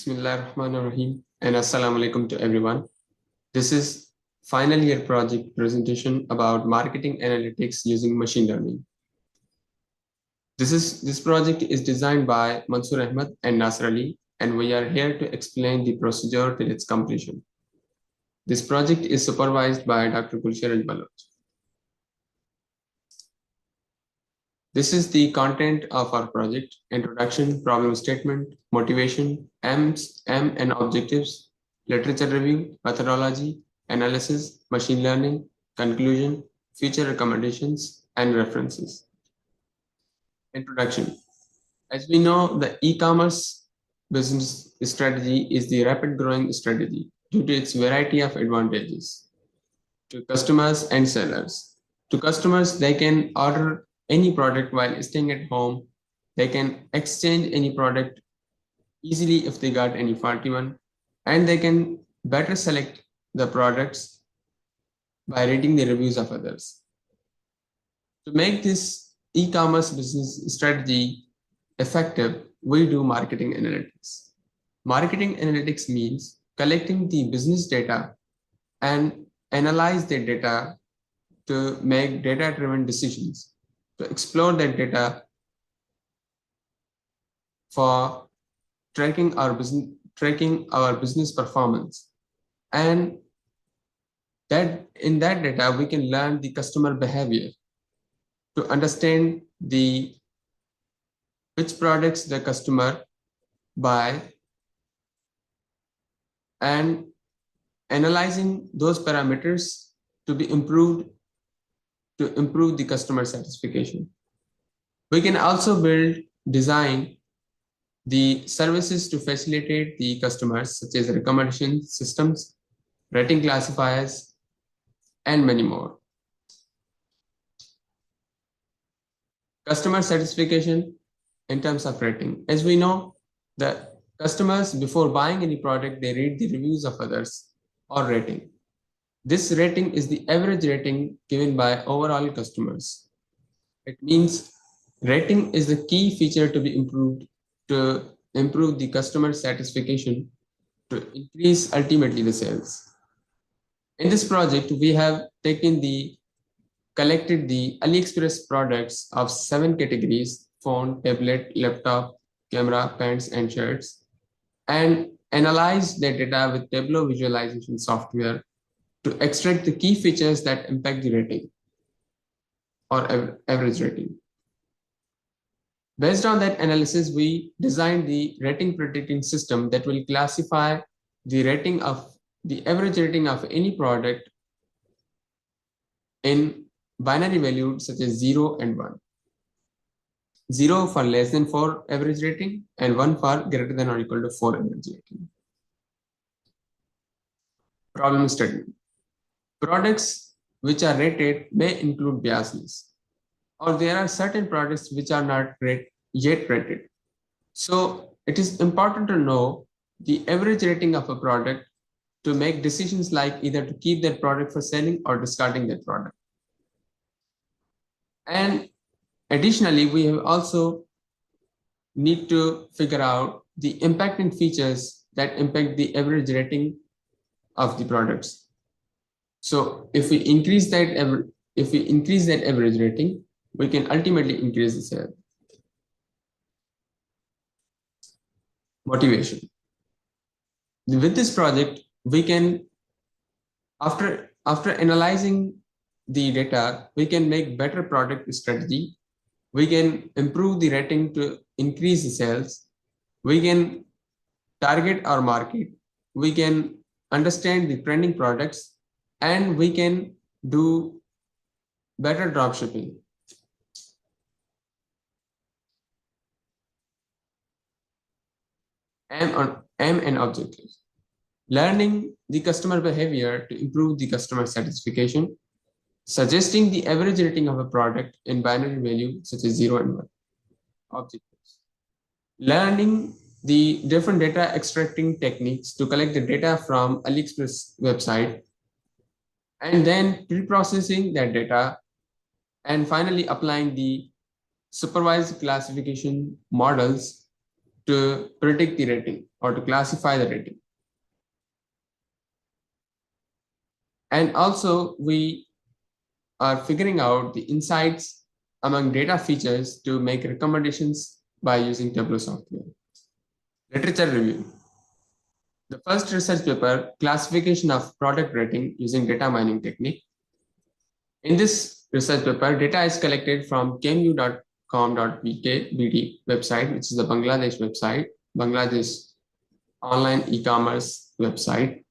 Bismillahirrahmanirrahim and Assalamu alaikum to everyone. This is final year project presentation about marketing analytics using machine learning. This project is designed by Mansoor Ahmed and Nasr Ali, and we are here to explain the procedure till its completion. This project is supervised by Dr. Gulshan Baloch. This is the content of our project: introduction, problem statement, motivation, M and objectives, literature review, methodology, analysis, machine learning, conclusion, future recommendations, and references. Introduction. As we know, the e-commerce business strategy is the rapid growing strategy due to its variety of advantages to customers and sellers. To customers, they can order any product while staying at home. They can exchange any product easily if they got any faulty one, and they can better select the products by reading the reviews of others. To make this e-commerce business strategy effective, we do marketing analytics. Marketing analytics means collecting the business data and analyze the data to make data-driven decisions, to explore that data for tracking our business performance, and that in that data we can learn the customer behavior to understand which products the customer buy, and analyzing those parameters to be improved to improve the customer satisfaction. We can also design the services to facilitate the customers, such as recommendation systems, rating classifiers, and many more. Customer satisfaction in terms of rating. As we know, the customers, before buying any product, they read the reviews of others or rating. This rating is the average rating given by overall customers. It means rating is the key feature to be improved to improve the customer satisfaction to increase ultimately the sales. In this project, we have collected the AliExpress products of 7 categories: phone, tablet, laptop, camera, pants, and shirts, and analyzed the data with Tableau visualization software to extract the key features that impact the rating or average rating. Based on that analysis, we designed the rating predicting system that will classify the average rating of any product in binary values such as 0 and 1. 0 for less than 4 average rating and 1 for greater than or equal to 4 average rating. Problem statement. Products which are rated may include biasness, or there are certain products which are not yet rated. So it is important to know the average rating of a product to make decisions like either to keep that product for selling or discarding that product. And additionally, we have also need to figure out the impacting features that impact the average rating of the products. So if we increase that average rating, we can ultimately increase the sale. Motivation. With this project, we can, after analyzing the data, we can make better product strategy. We can improve the rating to increase the sales. We can target our market. We can understand the trending products, and we can do better dropshipping. M and objectives. Learning the customer behavior to improve the customer satisfaction, suggesting the average rating of a product in binary value such as 0 and 1. Objectives. Learning the different data extracting techniques to collect the data from AliExpress website, and then pre-processing that data, and finally applying the supervised classification models to predict the rating. or to classify the rating. And also we are figuring out the insights among data features to make recommendations by using Tableau software. Literature review. The first research paper, classification of product rating using data mining technique. In this research paper, data is collected from kmu.com.bd website, which is the Bangladesh website, Bangladesh online e-commerce website.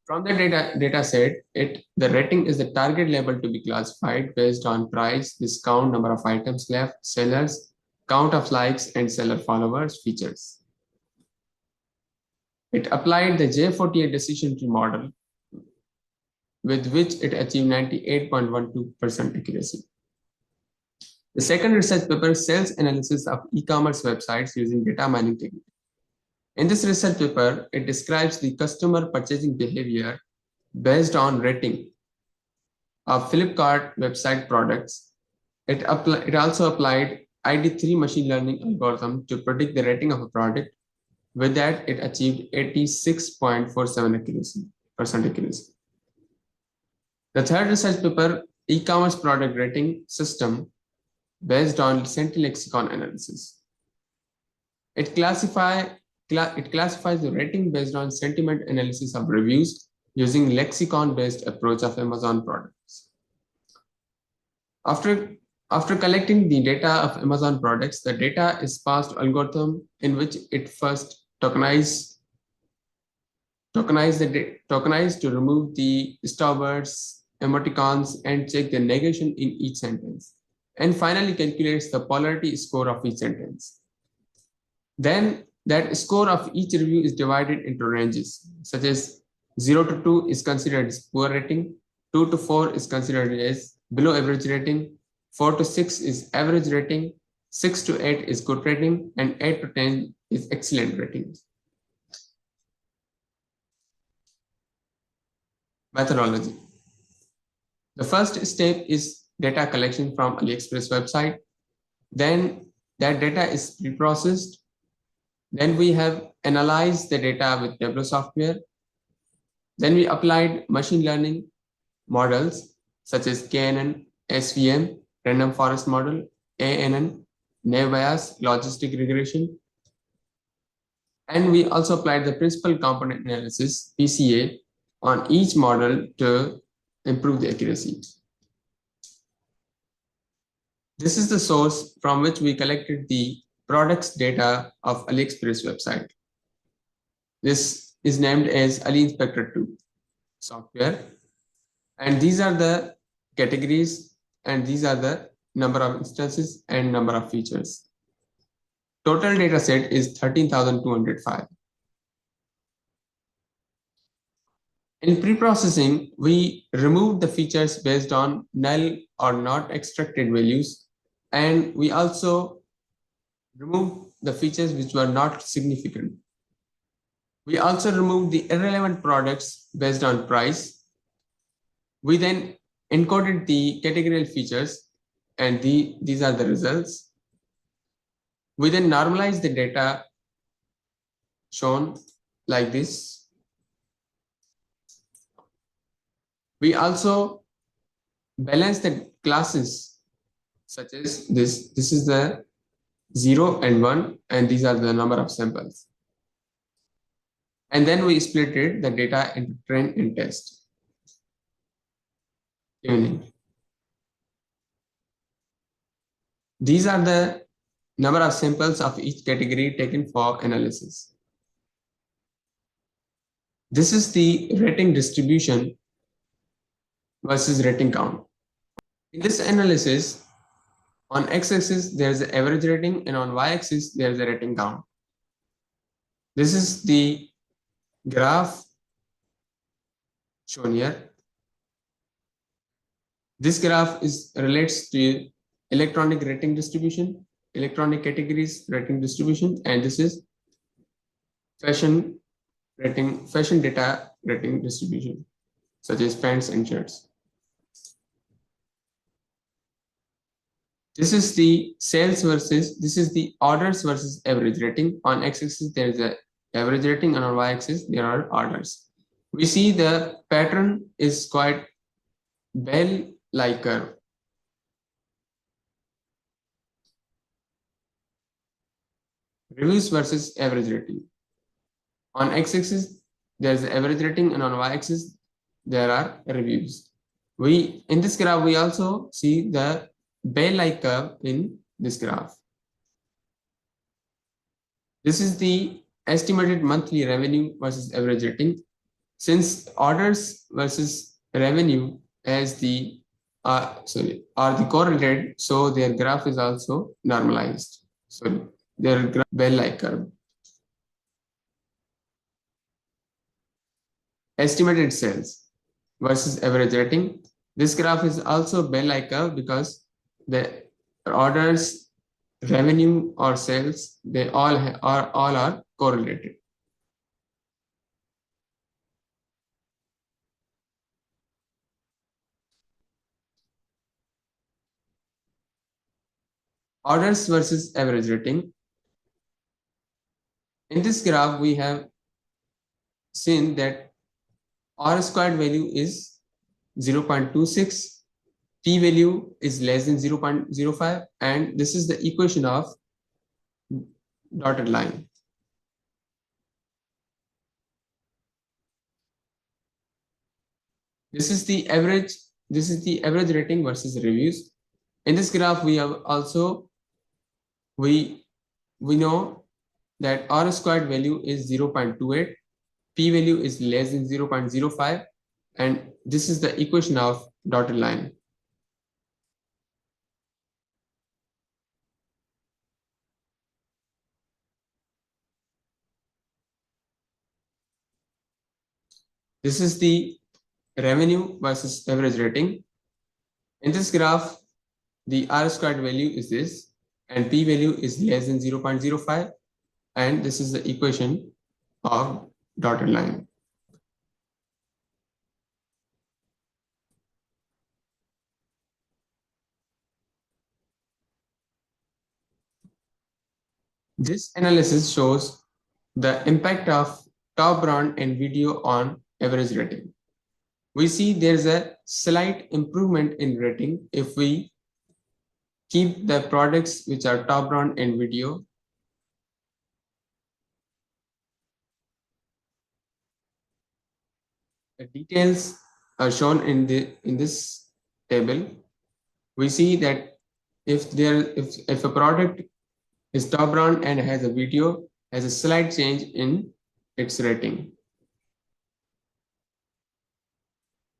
From the data set, the rating is the target label to be classified based on price, discount, number of items left, sellers, count of likes, and seller followers features. It applied the J48 decision tree model, with which it achieved 98.12% accuracy. The second research paper, sales analysis of e-commerce websites using data mining technique. In this research paper, it describes the customer purchasing behavior based on rating of Flipkart website products. It also applied ID3 machine learning algorithm to predict the rating of a product. With that, it achieved 86.47% accuracy. The third research paper, e-commerce product rating system based on Sentilexicon analysis. It classifies the rating based on sentiment analysis of reviews using lexicon-based approach of Amazon products. After collecting the data of Amazon products, the data is passed to algorithm in which it first tokenize to remove the stop words, emoticons, and check the negation in each sentence, and finally calculates the polarity score of each sentence. Then that score of each review is divided into ranges, such as 0 to 2 is considered as poor rating, 2 to 4 is considered as below average rating, 4 to 6 is average rating, 6 to 8 is good rating, and 8 to 10 is excellent rating. Methodology. The first step is data collection from AliExpress website. Then that data is preprocessed. Then we have analyzed the data with Tableau software. Then we applied machine learning models such as KNN, SVM, random forest model, ANN, naive Bayes, logistic regression. And we also applied the principal component analysis, PCA, on each model to improve the accuracy. This is the source from which we collected the products data of AliExpress website. This is named as Ali Inspector 2 software. And these are the categories, and these are the number of instances and number of features. Total data set is 13,205. In pre-processing, we removed the features based on null or not extracted values, and we also removed the features which were not significant. We also removed the irrelevant products based on price. We then encoded the categorical features, and these are the results. We then normalized the data shown like this. We also balance the classes such as this. This is the 0 and 1, and these are the number of samples. And then we split the data into train and test. These are the number of samples of each category taken for analysis. This is the rating distribution versus rating count. In this analysis, on x-axis there is the average rating, and on y-axis there is the rating count. This is the graph shown here. This graph relates to electronic rating distribution, electronic categories rating distribution, and this is fashion data rating distribution, such as pants and shirts. This is the sales this is the orders versus average rating. On x-axis there is a average rating, and on y-axis there are orders. We see the pattern is quite bell-like curve. Reviews versus average rating. On x-axis there is average rating, and on y-axis there are reviews. In this graph we also see the bell-like curve in this graph. This is the estimated monthly revenue versus average rating. Since orders versus revenue as the are the correlated, so their graph is also normalized. So their graph bell-like curve. Estimated sales versus average rating. This graph is also bell-like curve because the orders, revenue, or sales, they all are correlated. Orders versus average rating. In this graph, we have seen that R squared value is 0.26, P value is less than 0.05, and this is the equation of dotted line. This is the average rating versus reviews. In this graph, we have also we know that R squared value is 0.28, P value is less than 0.05, and this is the equation of dotted line. This is the revenue versus average rating. In this graph, the R squared value is this, and P value is less than 0.05, and this is the equation of dotted line. This analysis shows the impact of top brand and video on average rating. We see there's a slight improvement in rating if we keep the products which are top brand and video. The details are shown in this table. We see that if a product is top brand and has a video, has a slight change in its rating.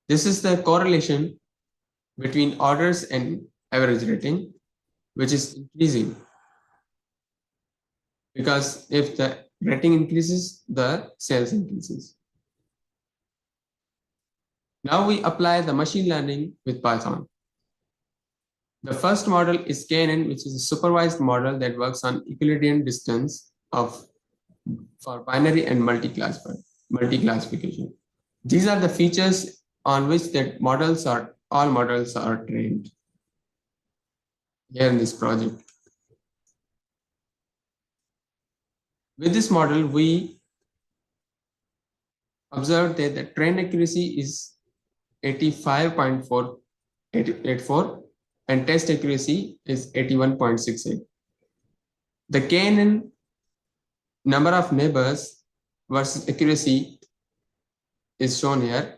This is the correlation between orders and average rating, which is increasing. Because if the rating increases, the sales increases. Now we apply the machine learning with Python. The first model is KNN, which is a supervised model that works on Euclidean distance for binary and multi-classification. These are the features on which all models are trained here in this project. With this model, we observed that the train accuracy is 85.484 and test accuracy is 81.68. The KNN number of neighbors versus accuracy is shown here.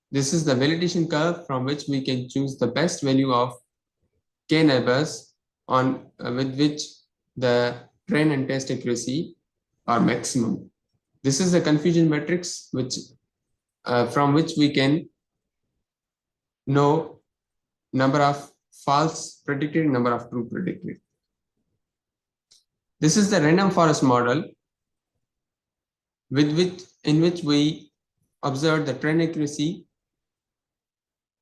This is the validation curve from which we can choose the best value of k neighbors with which the train and test accuracy are maximum. This is the confusion matrix from which we can know number of false predicted, number of true predicted. This is the random forest model in which we observe the train accuracy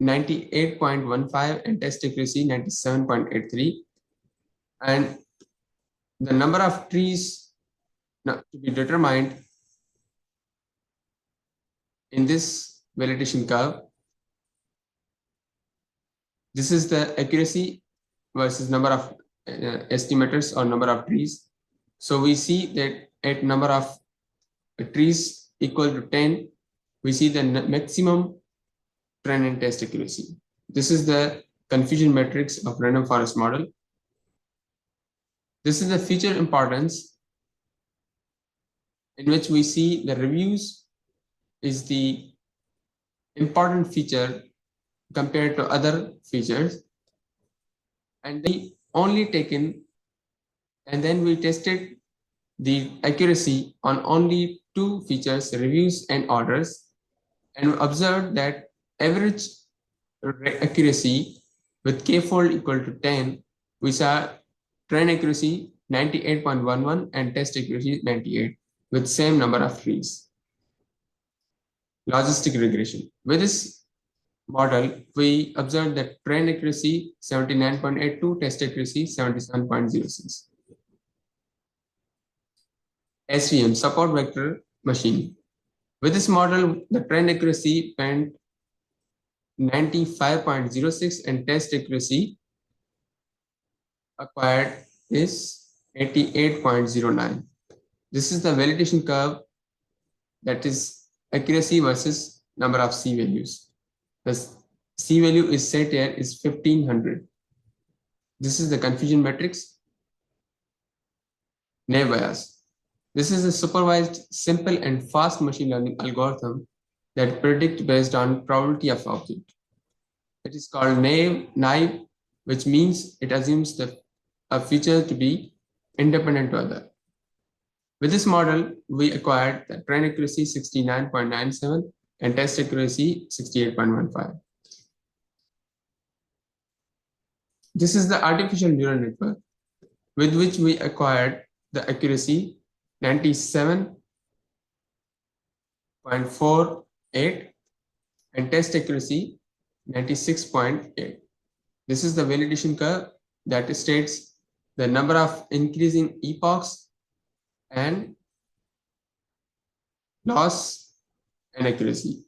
98.15 and test accuracy 97.83, and the number of trees to be determined in this validation curve. This is the accuracy versus number of estimators or number of trees. So we see that at number of trees equal to 10, we see the maximum trend and test accuracy. This is the confusion matrix of random forest model. This is the feature importance in which we see the reviews is the important feature compared to other features, and we only taken and then we tested the accuracy on only two features, reviews and orders, and observed that average accuracy with k-fold equal to 10, we saw trend accuracy 98.11 and test accuracy 98 with same number of trees. Logistic regression. With this model, we observed that trend accuracy 79.82, test accuracy 77.06. SVM, support vector machine. With this model, the trend accuracy went 95.06 and test accuracy acquired is 88.09. This is the validation curve, that is accuracy versus number of C values. The C value is set here is 1500. This is the confusion matrix. Naive Bayes. This is a supervised, simple and fast machine learning algorithm that predicts based on probability of object. It is called naive, which means it assumes a feature to be independent to other. With this model, we acquired the trend accuracy 69.97 and test accuracy 68.15. This is the artificial neural network with which we acquired the accuracy 97.48 and test accuracy 96.8. This is the validation curve that states the number of increasing epochs and loss and accuracy.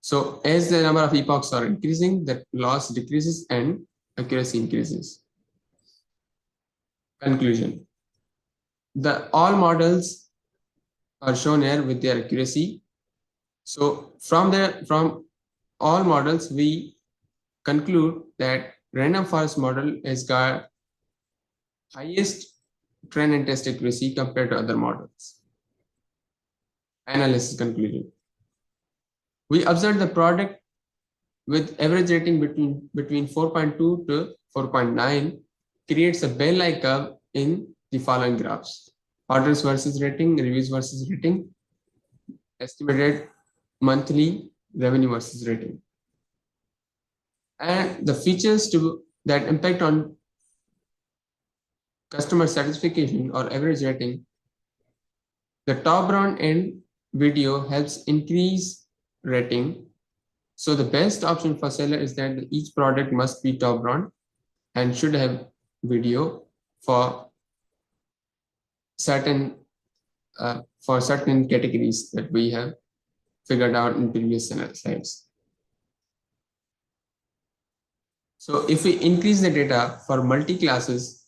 So as the number of epochs are increasing, the loss decreases and accuracy increases. Conclusion. All models are shown here with their accuracy. So from all models, we conclude that random forest model has got highest trend and test accuracy compared to other models. Analysis conclusion. We observed the product with average rating between 4.2 to 4.9 creates a bell-like curve in the following graphs: orders versus rating, reviews versus rating, estimated monthly revenue versus rating. And the features that impact on customer satisfaction or average rating. The top round end video helps increase rating. So the best option for seller is that each product must be top round and should have video for certain categories that we have figured out in previous slides. So if we increase the data for multi-classes,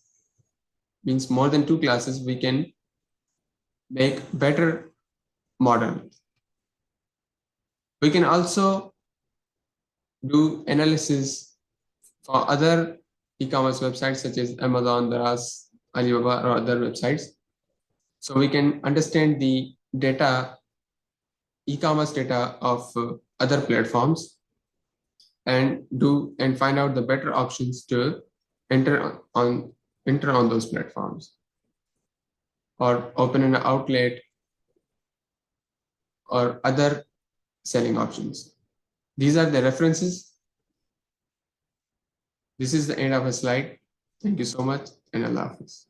means more than 2 classes, we can make better model. We can also do analysis for other e-commerce websites such as Amazon, Daraz, Alibaba, or other websites. So we can understand the data, e-commerce data of other platforms and find out the better options to enter on those platforms or open an outlet or other selling options. These are the references. This is the end of a slide. Thank you so much and Allah Hafiz.